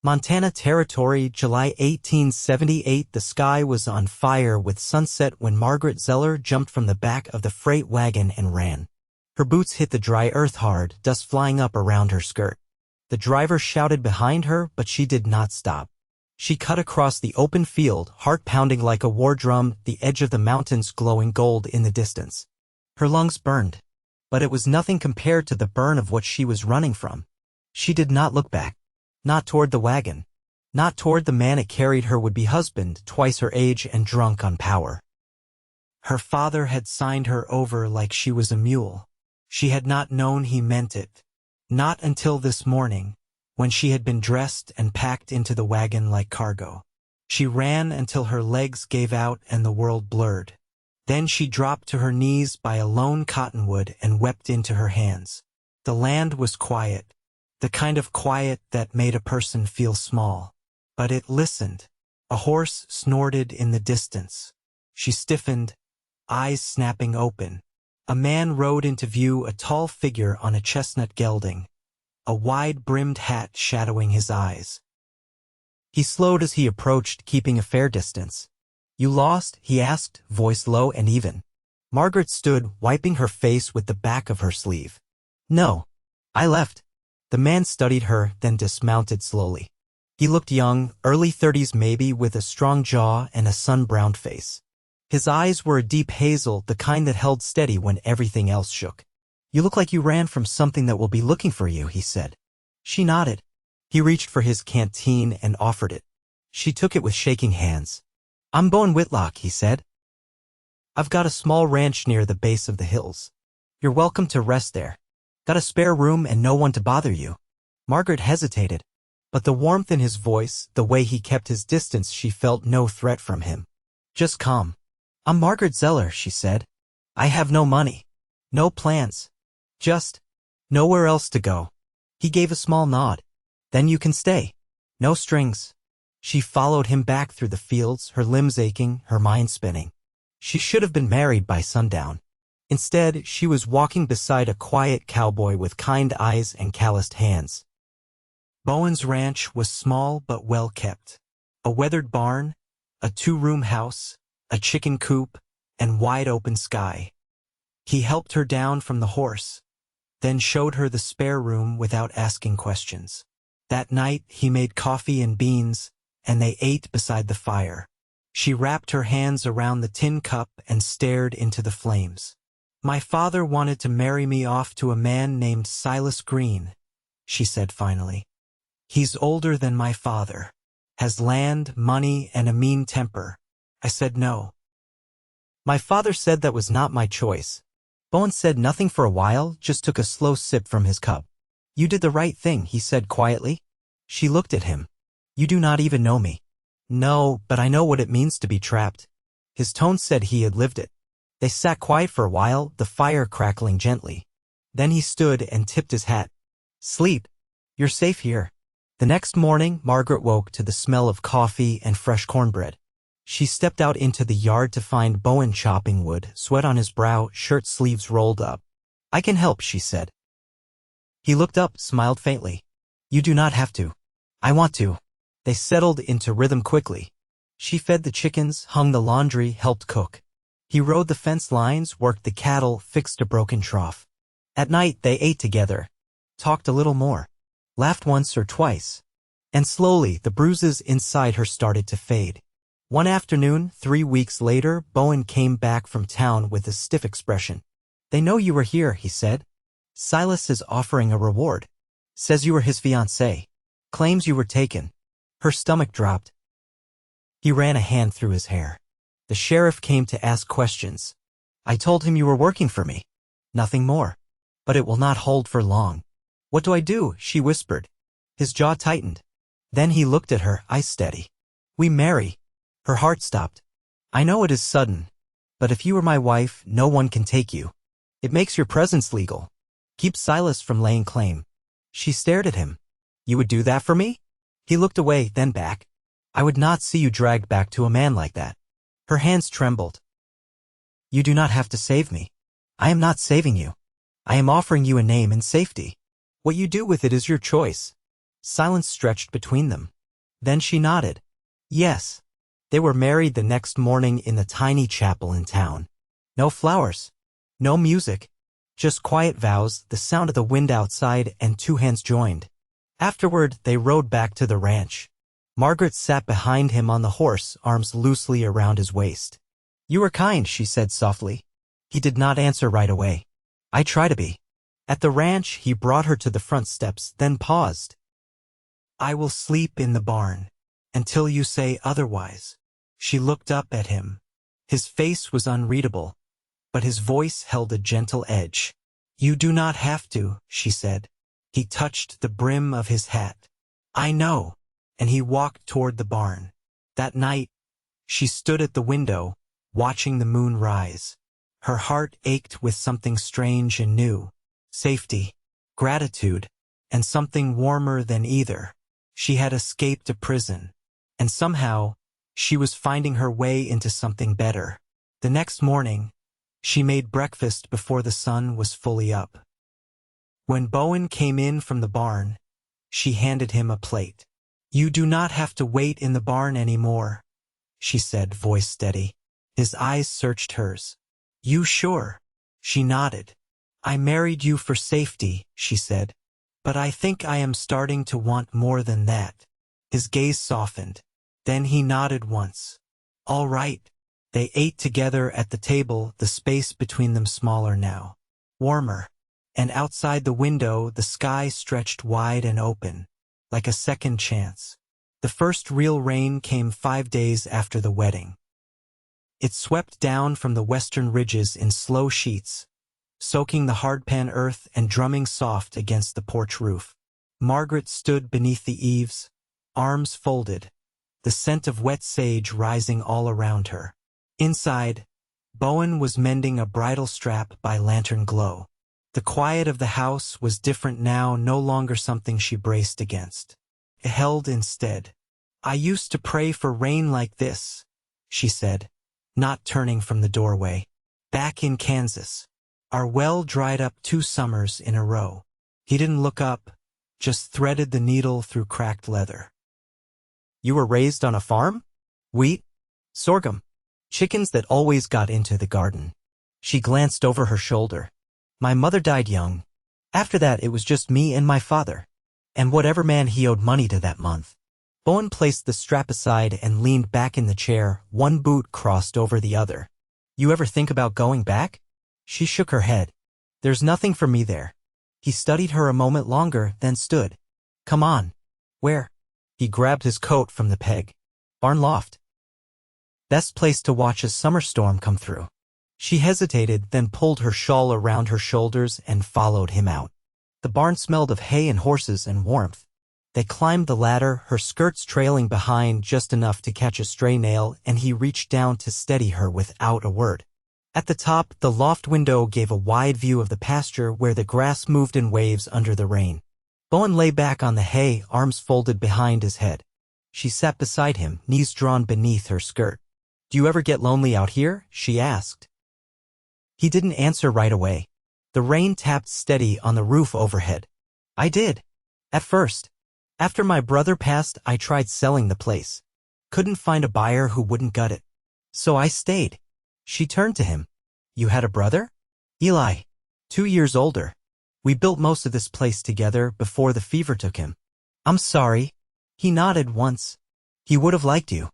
Montana Territory, July 1878. The sky was on fire with sunset when Margaret Zeller jumped from the back of the freight wagon and ran. Her boots hit the dry earth hard, dust flying up around her skirt. The driver shouted behind her, but she did not stop. She cut across the open field, heart pounding like a war drum, the edge of the mountains glowing gold in the distance. Her lungs burned, but it was nothing compared to the burn of what she was running from. She did not look back. Not toward the wagon. Not toward the man it carried, her would-be husband, twice her age and drunk on power. Her father had signed her over like she was a mule. She had not known he meant it. Not until this morning, when she had been dressed and packed into the wagon like cargo. She ran until her legs gave out and the world blurred. Then she dropped to her knees by a lone cottonwood and wept into her hands. The land was quiet, the kind of quiet that made a person feel small. But it listened. A horse snorted in the distance. She stiffened, eyes snapping open. A man rode into view, a tall figure on a chestnut gelding, a wide-brimmed hat shadowing his eyes. He slowed as he approached, keeping a fair distance. "You lost?" he asked, voice low and even. Margaret stood, wiping her face with the back of her sleeve. "No. I left." The man studied her, then dismounted slowly. He looked young, early 30s maybe, with a strong jaw and a sun-browned face. His eyes were a deep hazel, the kind that held steady when everything else shook. "You look like you ran from something that will be looking for you," he said. She nodded. He reached for his canteen and offered it. She took it with shaking hands. "I'm Bowen Whitlock," he said. "I've got a small ranch near the base of the hills. You're welcome to rest there. Got a spare room and no one to bother you." Margaret hesitated, but the warmth in his voice, the way he kept his distance, she felt no threat from him. "Just come." "I'm Margaret Zeller," she said. "I have no money. No plans. Just nowhere else to go." He gave a small nod. "Then you can stay. No strings." She followed him back through the fields, her limbs aching, her mind spinning. She should have been married by sundown. Instead, she was walking beside a quiet cowboy with kind eyes and calloused hands. Bowen's ranch was small but well kept. A weathered barn, a two-room house, a chicken coop, and wide-open sky. He helped her down from the horse, then showed her the spare room without asking questions. That night, he made coffee and beans, and they ate beside the fire. She wrapped her hands around the tin cup and stared into the flames. "My father wanted to marry me off to a man named Silas Green," she said finally. "He's older than my father, has land, money, and a mean temper." I said no. "My father said that was not my choice." Bowen said nothing for a while, just took a slow sip from his cup. "You did the right thing," he said quietly. She looked at him. "You do not even know me." "No, but I know what it means to be trapped." His tone said he had lived it. They sat quiet for a while, the fire crackling gently. Then he stood and tipped his hat. "Sleep. You're safe here." The next morning, Margaret woke to the smell of coffee and fresh cornbread. She stepped out into the yard to find Bowen chopping wood, sweat on his brow, shirt sleeves rolled up. "I can help," she said. He looked up, smiled faintly. "You do not have to. I want to." They settled into rhythm quickly. She fed the chickens, hung the laundry, helped cook. He rode the fence lines, worked the cattle, fixed a broken trough. At night, they ate together, talked a little more, laughed once or twice. And slowly, the bruises inside her started to fade. One afternoon, 3 weeks later, Bowen came back from town with a stiff expression. "They know you were here," he said. "Silas is offering a reward. Says you were his fiancée. Claims you were taken." Her stomach dropped. He ran a hand through his hair. "The sheriff came to ask questions. I told him you were working for me. Nothing more. But it will not hold for long." "What do I do?" she whispered. His jaw tightened. Then he looked at her, eyes steady. "We marry." Her heart stopped. "I know it is sudden, but if you are my wife, no one can take you. It makes your presence legal. Keeps Silas from laying claim." She stared at him. "You would do that for me?" He looked away, then back. "I would not see you dragged back to a man like that." Her hands trembled. "You do not have to save me. I am not saving you. I am offering you a name and safety. What you do with it is your choice." Silence stretched between them. Then she nodded. Yes. They were married the next morning in the tiny chapel in town. No flowers. No music. Just quiet vows, the sound of the wind outside, and two hands joined. Afterward, they rode back to the ranch. Margaret sat behind him on the horse, arms loosely around his waist. You were kind, she said softly. He did not answer right away. I try to be. At the ranch, he brought her to the front steps, then paused. I will sleep in the barn. Until you say otherwise. She looked up at him. His face was unreadable, but his voice held a gentle edge. You do not have to, she said. He touched the brim of his hat. I know. And he walked toward the barn. That night, she stood at the window, watching the moon rise. Her heart ached with something strange and new. Safety, gratitude, and something warmer than either. She had escaped a prison, and somehow, she was finding her way into something better. The next morning, she made breakfast before the sun was fully up. When Bowen came in from the barn, she handed him a plate. You do not have to wait in the barn anymore, she said, voice steady. His eyes searched hers. You sure? She nodded. I married you for safety, she said. But I think I am starting to want more than that. His gaze softened. Then he nodded once. All right. They ate together at the table, the space between them smaller now. Warmer. And outside the window, the sky stretched wide and open, like a second chance. The first real rain came 5 days after the wedding. It swept down from the western ridges in slow sheets, soaking the hardpan earth and drumming soft against the porch roof. Margaret stood beneath the eaves, arms folded, the scent of wet sage rising all around her. Inside, Bowen was mending a bridle strap by lantern glow. The quiet of the house was different now, no longer something she braced against. It held instead. I used to pray for rain like this, she said, not turning from the doorway. Back in Kansas. Our well dried up 2 summers in a row. He didn't look up, just threaded the needle through cracked leather. You were raised on a farm? Wheat? Sorghum? Chickens that always got into the garden. She glanced over her shoulder. My mother died young. After that, it was just me and my father. And whatever man he owed money to that month. Bowen placed the strap aside and leaned back in the chair, one boot crossed over the other. You ever think about going back? She shook her head. There's nothing for me there. He studied her a moment longer, then stood. Come on. Where? He grabbed his coat from the peg. Barn loft. Best place to watch a summer storm come through. She hesitated, then pulled her shawl around her shoulders and followed him out. The barn smelled of hay and horses and warmth. They climbed the ladder, her skirts trailing behind just enough to catch a stray nail, and he reached down to steady her without a word. At the top, the loft window gave a wide view of the pasture where the grass moved in waves under the rain. Bowen lay back on the hay, arms folded behind his head. She sat beside him, knees drawn beneath her skirt. Do you ever get lonely out here? She asked. He didn't answer right away. The rain tapped steady on the roof overhead. I did. At first. After my brother passed, I tried selling the place. Couldn't find a buyer who wouldn't gut it. So I stayed. She turned to him. You had a brother? Eli. 2 years older. We built most of this place together before the fever took him. I'm sorry. He nodded once. He would have liked you.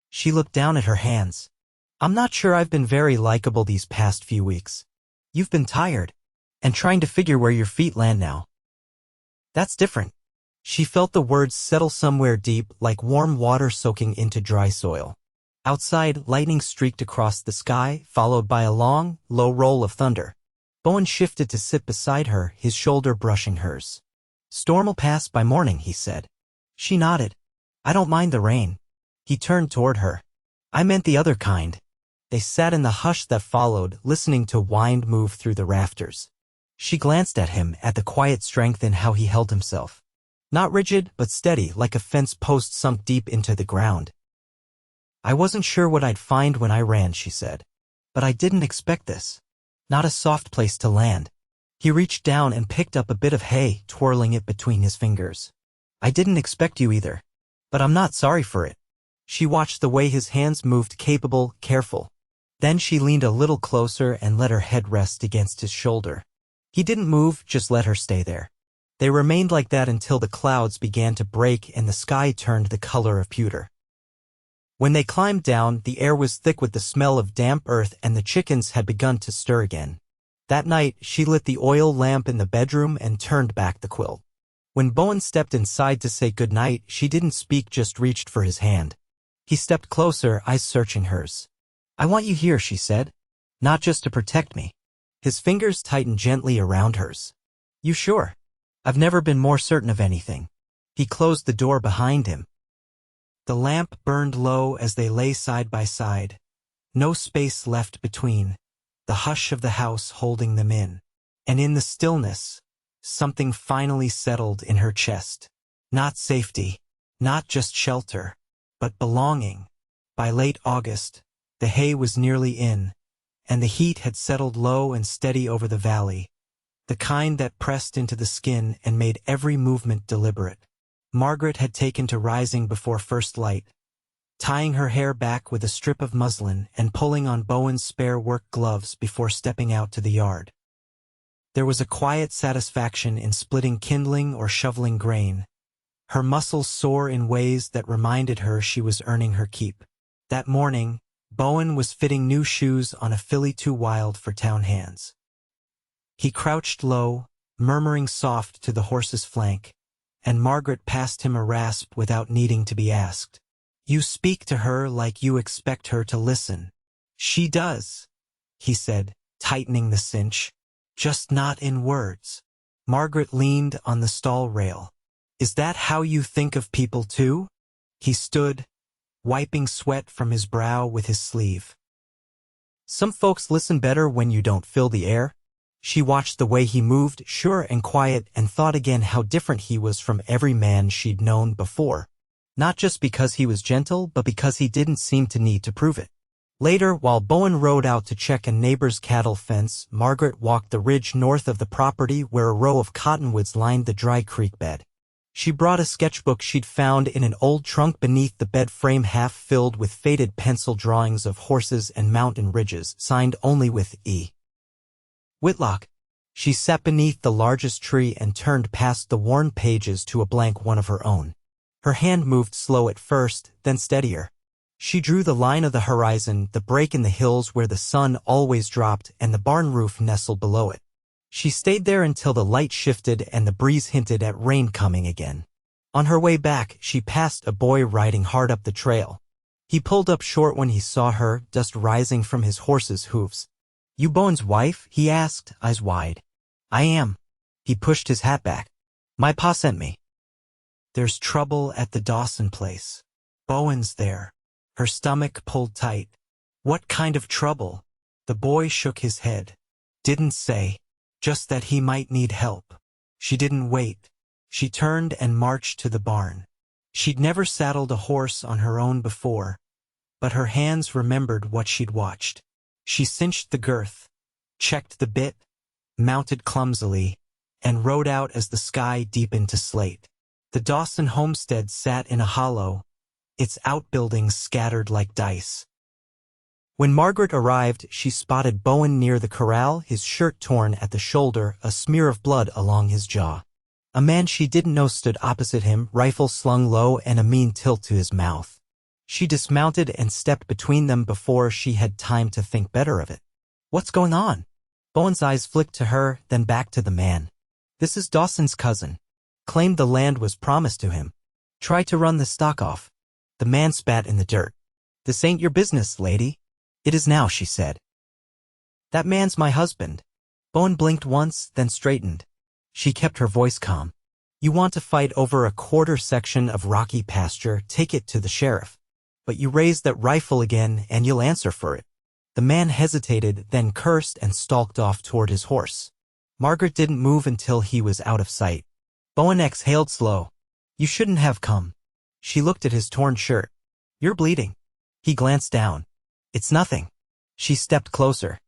She looked down at her hands. I'm not sure I've been very likable these past few weeks. You've been tired. And trying to figure where your feet land now. That's different. She felt the words settle somewhere deep, like warm water soaking into dry soil. Outside, lightning streaked across the sky, followed by a long, low roll of thunder. Bowen shifted to sit beside her, his shoulder brushing hers. Storm'll pass by morning, he said. She nodded. I don't mind the rain. He turned toward her. I meant the other kind. They sat in the hush that followed, listening to wind move through the rafters. She glanced at him, at the quiet strength in how he held himself. Not rigid, but steady, like a fence post sunk deep into the ground. I wasn't sure what I'd find when I ran, she said. But I didn't expect this. Not a soft place to land. He reached down and picked up a bit of hay, twirling it between his fingers. I didn't expect you either. But I'm not sorry for it. She watched the way his hands moved, capable, careful. Then she leaned a little closer and let her head rest against his shoulder. He didn't move, just let her stay there. They remained like that until the clouds began to break and the sky turned the color of pewter. When they climbed down, the air was thick with the smell of damp earth and the chickens had begun to stir again. That night, she lit the oil lamp in the bedroom and turned back the quilt. When Bowen stepped inside to say goodnight, she didn't speak, just reached for his hand. He stepped closer, eyes searching hers. I want you here, she said. Not just to protect me. His fingers tightened gently around hers. You sure? I've never been more certain of anything. He closed the door behind him. The lamp burned low as they lay side by side. No space left between. The hush of the house holding them in. And in the stillness, something finally settled in her chest. Not safety, not just shelter, but belonging. By late August, the hay was nearly in, and the heat had settled low and steady over the valley, the kind that pressed into the skin and made every movement deliberate. Margaret had taken to rising before first light, tying her hair back with a strip of muslin and pulling on Bowen's spare work gloves before stepping out to the yard. There was a quiet satisfaction in splitting kindling or shoveling grain. Her muscles sore in ways that reminded her she was earning her keep. That morning, Bowen was fitting new shoes on a filly too wild for town hands. He crouched low, murmuring soft to the horse's flank, and Margaret passed him a rasp without needing to be asked. You speak to her like you expect her to listen. She does, he said, tightening the cinch. Just not in words. Margaret leaned on the stall rail. Is that how you think of people too? He stood, wiping sweat from his brow with his sleeve. Some folks listen better when you don't fill the air. She watched the way he moved, sure and quiet, and thought again how different he was from every man she'd known before. Not just because he was gentle, but because he didn't seem to need to prove it. Later, while Bowen rode out to check a neighbor's cattle fence, Margaret walked the ridge north of the property where a row of cottonwoods lined the dry creek bed. She brought a sketchbook she'd found in an old trunk beneath the bed frame, half filled with faded pencil drawings of horses and mountain ridges, signed only with E. Whitlock. She sat beneath the largest tree and turned past the worn pages to a blank one of her own. Her hand moved slow at first, then steadier. She drew the line of the horizon, the break in the hills where the sun always dropped and the barn roof nestled below it. She stayed there until the light shifted and the breeze hinted at rain coming again. On her way back, she passed a boy riding hard up the trail. He pulled up short when he saw her, dust rising from his horse's hooves. You Bowen's wife? He asked, eyes wide. I am. He pushed his hat back. My pa sent me. There's trouble at the Dawson place. Bowen's there. Her stomach pulled tight. What kind of trouble? The boy shook his head. Didn't say. Just that he might need help. She didn't wait. She turned and marched to the barn. She'd never saddled a horse on her own before, but her hands remembered what she'd watched. She cinched the girth, checked the bit, mounted clumsily, and rode out as the sky deepened to slate. The Dawson homestead sat in a hollow, its outbuildings scattered like dice. When Margaret arrived, she spotted Bowen near the corral, his shirt torn at the shoulder, a smear of blood along his jaw. A man she didn't know stood opposite him, rifle slung low and a mean tilt to his mouth. She dismounted and stepped between them before she had time to think better of it. What's going on? Bowen's eyes flicked to her, then back to the man. This is Dawson's cousin. Claimed the land was promised to him. Tried to run the stock off. The man spat in the dirt. This ain't your business, lady. It is now, she said. That man's my husband. Bowen blinked once, then straightened. She kept her voice calm. You want to fight over a quarter section of rocky pasture, take it to the sheriff. But you raise that rifle again and you'll answer for it. The man hesitated, then cursed and stalked off toward his horse. Margaret didn't move until he was out of sight. Bowen exhaled slow. You shouldn't have come. She looked at his torn shirt. You're bleeding. He glanced down. It's nothing. She stepped closer.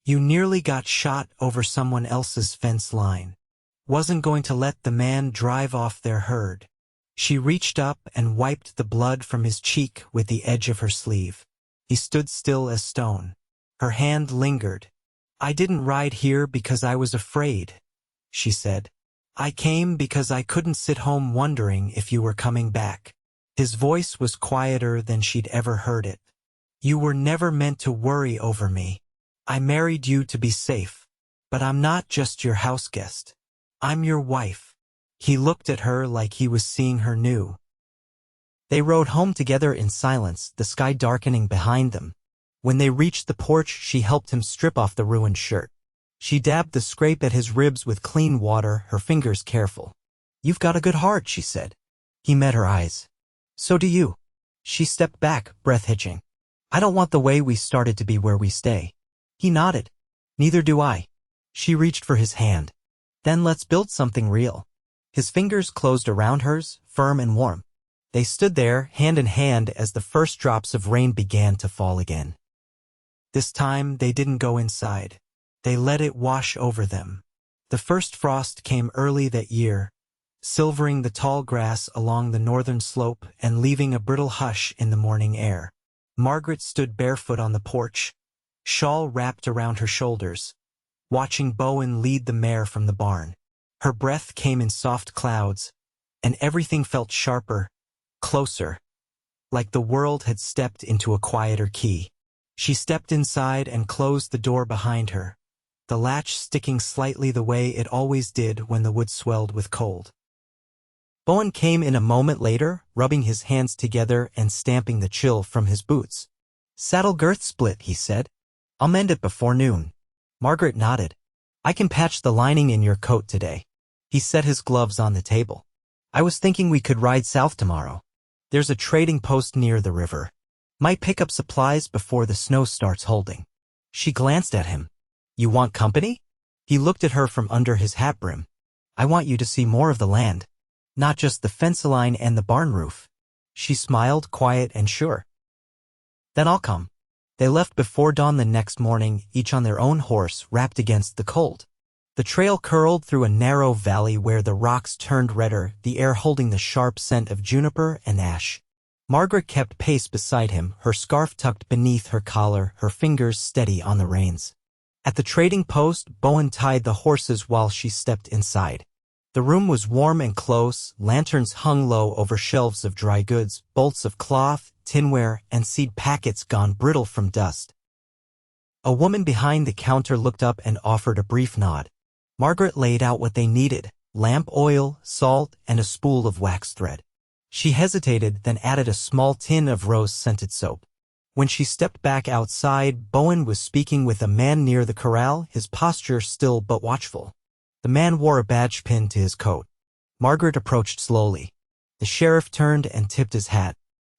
You nearly got shot over someone else's fence line. wasn't going to let the man drive off their herd. She reached up and wiped the blood from his cheek with the edge of her sleeve. He stood still as stone. Her hand lingered. "I didn't ride here because I was afraid," she said. "I came because I couldn't sit home wondering if you were coming back." His voice was quieter than she'd ever heard it. "You were never meant to worry over me. I married you to be safe. But I'm not just your house guest. I'm your wife." He looked at her like he was seeing her new. They rode home together in silence, the sky darkening behind them. When they reached the porch, she helped him strip off the ruined shirt. She dabbed the scrape at his ribs with clean water, her fingers careful. "You've got a good heart," she said. He met her eyes. "So do you." She stepped back, breath hitching. "I don't want the way we started to be where we stay." He nodded. "Neither do I." She reached for his hand. "Then let's build something real." His fingers closed around hers, firm and warm. They stood there, hand in hand, as the first drops of rain began to fall again. This time, they didn't go inside. They let it wash over them. The first frost came early that year, silvering the tall grass along the northern slope and leaving a brittle hush in the morning air. Margaret stood barefoot on the porch, shawl wrapped around her shoulders, watching Bowen lead the mare from the barn. Her breath came in soft clouds, and everything felt sharper, closer, like the world had stepped into a quieter key. She stepped inside and closed the door behind her, the latch sticking slightly the way it always did when the wood swelled with cold. Bowen came in a moment later, rubbing his hands together and stamping the chill from his boots. "Saddle girth split," he said. "I'll mend it before noon." Margaret nodded. "I can patch the lining in your coat today." He set his gloves on the table. "I was thinking we could ride south tomorrow. There's a trading post near the river. Might pick up supplies before the snow starts holding." She glanced at him. "You want company?" He looked at her from under his hat brim. "I want you to see more of the land, not just the fence line and the barn roof." She smiled, quiet and sure. "Then I'll come." They left before dawn the next morning, each on their own horse, wrapped against the cold. The trail curled through a narrow valley where the rocks turned redder, the air holding the sharp scent of juniper and ash. Margaret kept pace beside him, her scarf tucked beneath her collar, her fingers steady on the reins. At the trading post, Bowen tied the horses while she stepped inside. The room was warm and close, lanterns hung low over shelves of dry goods, bolts of cloth, tinware, and seed packets gone brittle from dust. A woman behind the counter looked up and offered a brief nod. Margaret laid out what they needed: lamp oil, salt, and a spool of wax thread. She hesitated, then added a small tin of rose-scented soap. When she stepped back outside, Bowen was speaking with a man near the corral, his posture still but watchful. The man wore a badge pinned to his coat. Margaret approached slowly. The sheriff turned and tipped his hat.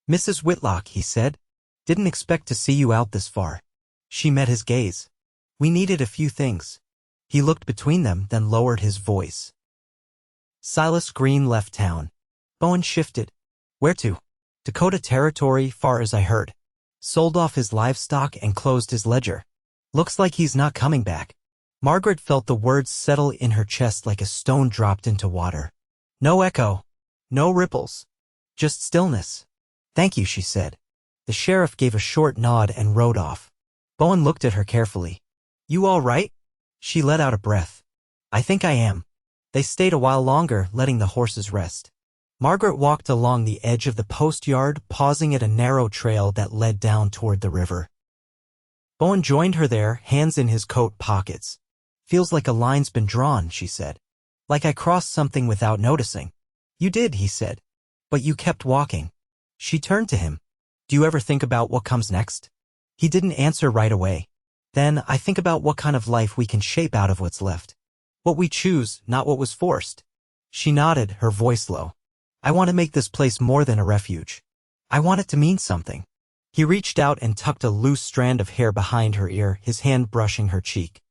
"Mrs. Whitlock," he said. "Didn't expect to see you out this far." She met his gaze. "We needed a few things." He looked between them, then lowered his voice. "Silas Green left town." Bowen shifted. "Where to?" "Dakota Territory, far as I heard. Sold off his livestock and closed his ledger. Looks like he's not coming back." Margaret felt the words settle in her chest like a stone dropped into water. No echo, no ripples, just stillness. "Thank you," she said. The sheriff gave a short nod and rode off. Bowen looked at her carefully. "You all right?" She let out a breath. "I think I am." They stayed a while longer, letting the horses rest. Margaret walked along the edge of the post yard, pausing at a narrow trail that led down toward the river. Bowen joined her there, hands in his coat pockets. "Feels like a line's been drawn," she said. "Like I crossed something without noticing." "You did," he said. "But you kept walking." She turned to him. "Do you ever think about what comes next?" He didn't answer right away. "Then I think about what kind of life we can shape out of what's left. What we choose, not what was forced." She nodded, her voice low. "I want to make this place more than a refuge. I want it to mean something." He reached out and tucked a loose strand of hair behind her ear, his hand brushing her cheek.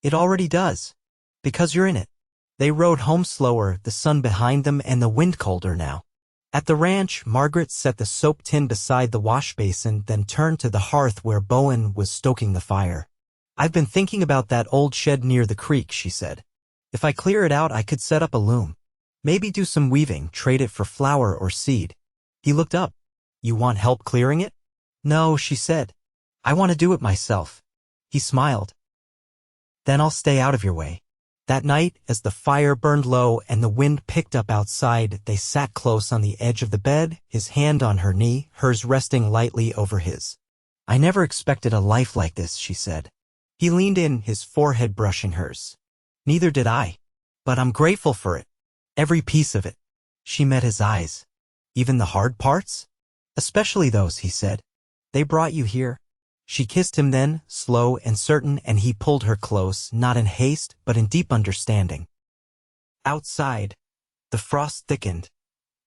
"It already does. Because you're in it." They rode home slower, the sun behind them and the wind colder now. At the ranch, Margaret set the soap tin beside the wash basin, then turned to the hearth where Bowen was stoking the fire. "I've been thinking about that old shed near the creek," she said. If I clear it out, I could set up a loom. Maybe do some weaving, trade it for flour or seed. He looked up. You want help clearing it? No, she said. I want to do it myself. He smiled. Then I'll stay out of your way. That night, as the fire burned low and the wind picked up outside, they sat close on the edge of the bed, his hand on her knee, hers resting lightly over his. I never expected a life like this, she said. He leaned in, his forehead brushing hers. Neither did I. But I'm grateful for it. Every piece of it. She met his eyes. Even the hard parts? Especially those, he said. They brought you here. She kissed him then, slow and certain, and he pulled her close, not in haste, but in deep understanding. Outside, the frost thickened,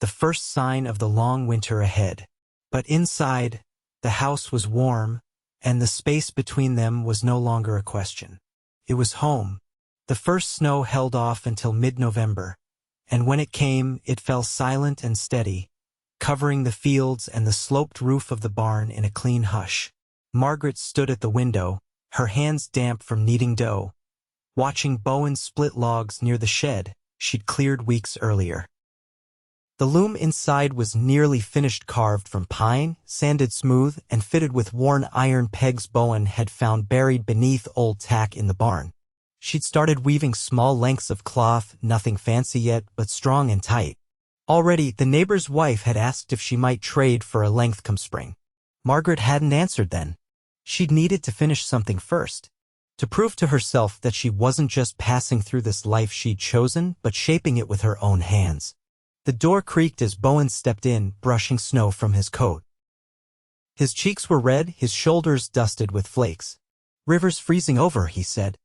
the first sign of the long winter ahead. But inside, the house was warm, and the space between them was no longer a question. It was home. The first snow held off until mid-November, and when it came, it fell silent and steady, covering the fields and the sloped roof of the barn in a clean hush. Margaret stood at the window, her hands damp from kneading dough, watching Bowen split logs near the shed she'd cleared weeks earlier. The loom inside was nearly finished, carved from pine, sanded smooth, and fitted with worn iron pegs Bowen had found buried beneath old tack in the barn. She'd started weaving small lengths of cloth, nothing fancy yet, but strong and tight. Already, the neighbor's wife had asked if she might trade for a length come spring. Margaret hadn't answered then. She'd needed to finish something first, to prove to herself that she wasn't just passing through this life she'd chosen, but shaping it with her own hands. The door creaked as Bowen stepped in, brushing snow from his coat. His cheeks were red, his shoulders dusted with flakes. River's freezing over, he said.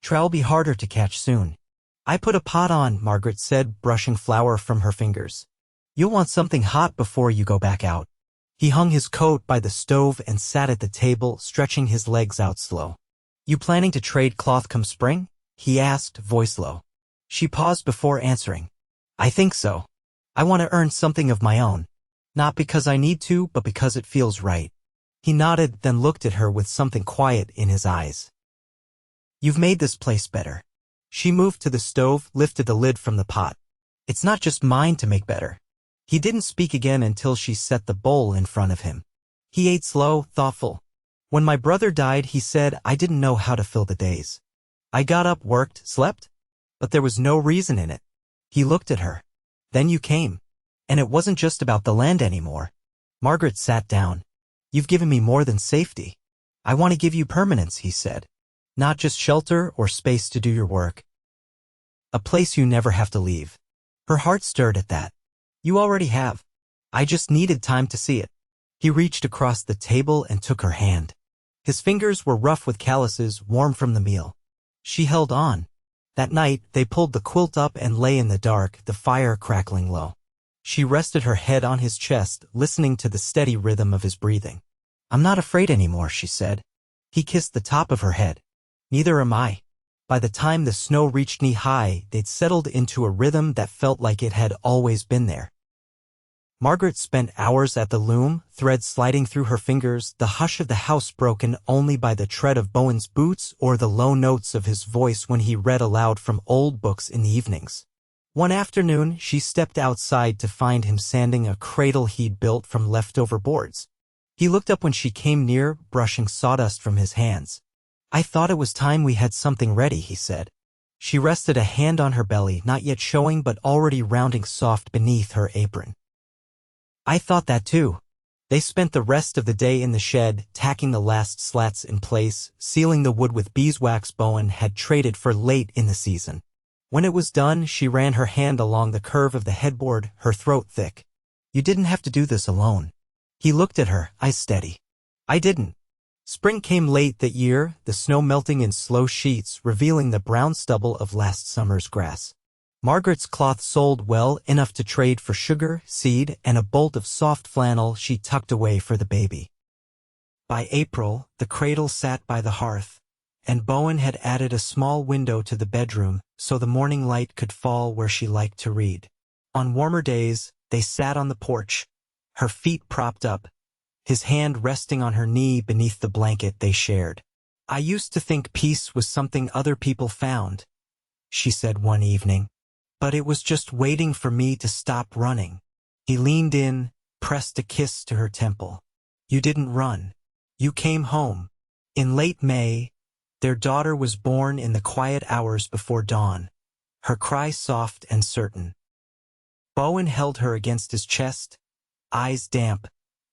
Trow'll be harder to catch soon. I put a pot on, Margaret said, brushing flour from her fingers. You'll want something hot before you go back out. He hung his coat by the stove and sat at the table, stretching his legs out slow. You planning to trade cloth come spring? He asked, voice low. She paused before answering. I think so. I want to earn something of my own. Not because I need to, but because it feels right. He nodded, then looked at her with something quiet in his eyes. You've made this place better. She moved to the stove, lifted the lid from the pot. It's not just mine to make better. He didn't speak again until she set the bowl in front of him. He ate slow, thoughtful. When my brother died, he said, I didn't know how to fill the days. I got up, worked, slept, but there was no reason in it. He looked at her. Then you came. And it wasn't just about the land anymore. Margaret sat down. You've given me more than safety. I want to give you permanence, he said. Not just shelter or space to do your work. A place you never have to leave. Her heart stirred at that. You already have. I just needed time to see it. He reached across the table and took her hand. His fingers were rough with calluses, warm from the meal. She held on. That night, they pulled the quilt up and lay in the dark, the fire crackling low. She rested her head on his chest, listening to the steady rhythm of his breathing. I'm not afraid anymore, she said. He kissed the top of her head. Neither am I. By the time the snow reached knee-high, they'd settled into a rhythm that felt like it had always been there. Margaret spent hours at the loom, thread sliding through her fingers, the hush of the house broken only by the tread of Bowen's boots or the low notes of his voice when he read aloud from old books in the evenings. One afternoon, she stepped outside to find him sanding a cradle he'd built from leftover boards. He looked up when she came near, brushing sawdust from his hands. I thought it was time we had something ready, he said. She rested a hand on her belly, not yet showing but already rounding soft beneath her apron. I thought that too. They spent the rest of the day in the shed, tacking the last slats in place, sealing the wood with beeswax Bowen had traded for late in the season. When it was done, she ran her hand along the curve of the headboard, her throat thick. You didn't have to do this alone. He looked at her, eyes steady. I didn't. Spring came late that year, the snow melting in slow sheets, revealing the brown stubble of last summer's grass. Margaret's cloth sold well, enough to trade for sugar, seed, and a bolt of soft flannel she tucked away for the baby. By April, the cradle sat by the hearth, and Bowen had added a small window to the bedroom so the morning light could fall where she liked to read. On warmer days, they sat on the porch, her feet propped up, his hand resting on her knee beneath the blanket they shared. I used to think peace was something other people found, she said one evening. But it was just waiting for me to stop running. He leaned in, pressed a kiss to her temple. You didn't run. You came home. In late May, their daughter was born in the quiet hours before dawn, her cry soft and certain. Bowen held her against his chest, eyes damp,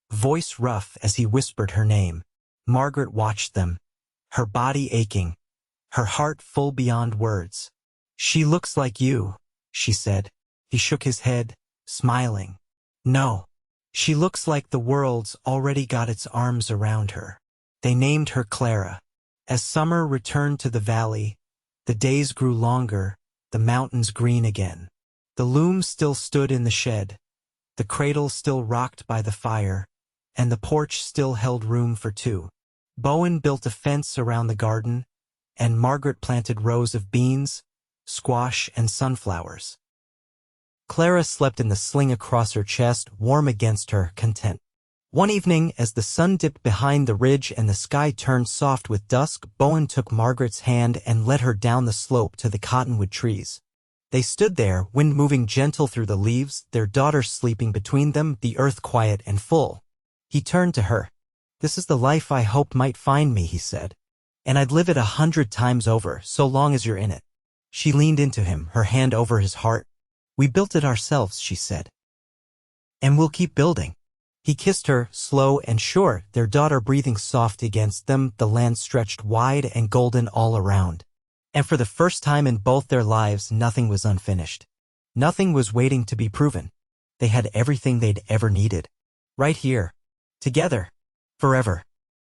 voice rough as he whispered her name. Margaret watched them, her body aching, her heart full beyond words. She looks like you, she said. He shook his head, smiling. No. She looks like the world's already got its arms around her. They named her Clara. As summer returned to the valley, the days grew longer, the mountains green again. The loom still stood in the shed, the cradle still rocked by the fire, and the porch still held room for two. Bowen built a fence around the garden, and Margaret planted rows of beans, squash, and sunflowers. Clara slept in the sling across her chest, warm against her, content. One evening, as the sun dipped behind the ridge and the sky turned soft with dusk, Bowen took Margaret's hand and led her down the slope to the cottonwood trees. They stood there, wind moving gentle through the leaves, their daughter sleeping between them, the earth quiet and full. He turned to her. This is the life I hoped might find me, he said. And I'd live it 100 times over, so long as you're in it. She leaned into him, her hand over his heart. We built it ourselves, she said. And we'll keep building. He kissed her, slow and sure, their daughter breathing soft against them, the land stretched wide and golden all around. And for the first time in both their lives, nothing was unfinished. Nothing was waiting to be proven. They had everything they'd ever needed. Right here. Together. Forever.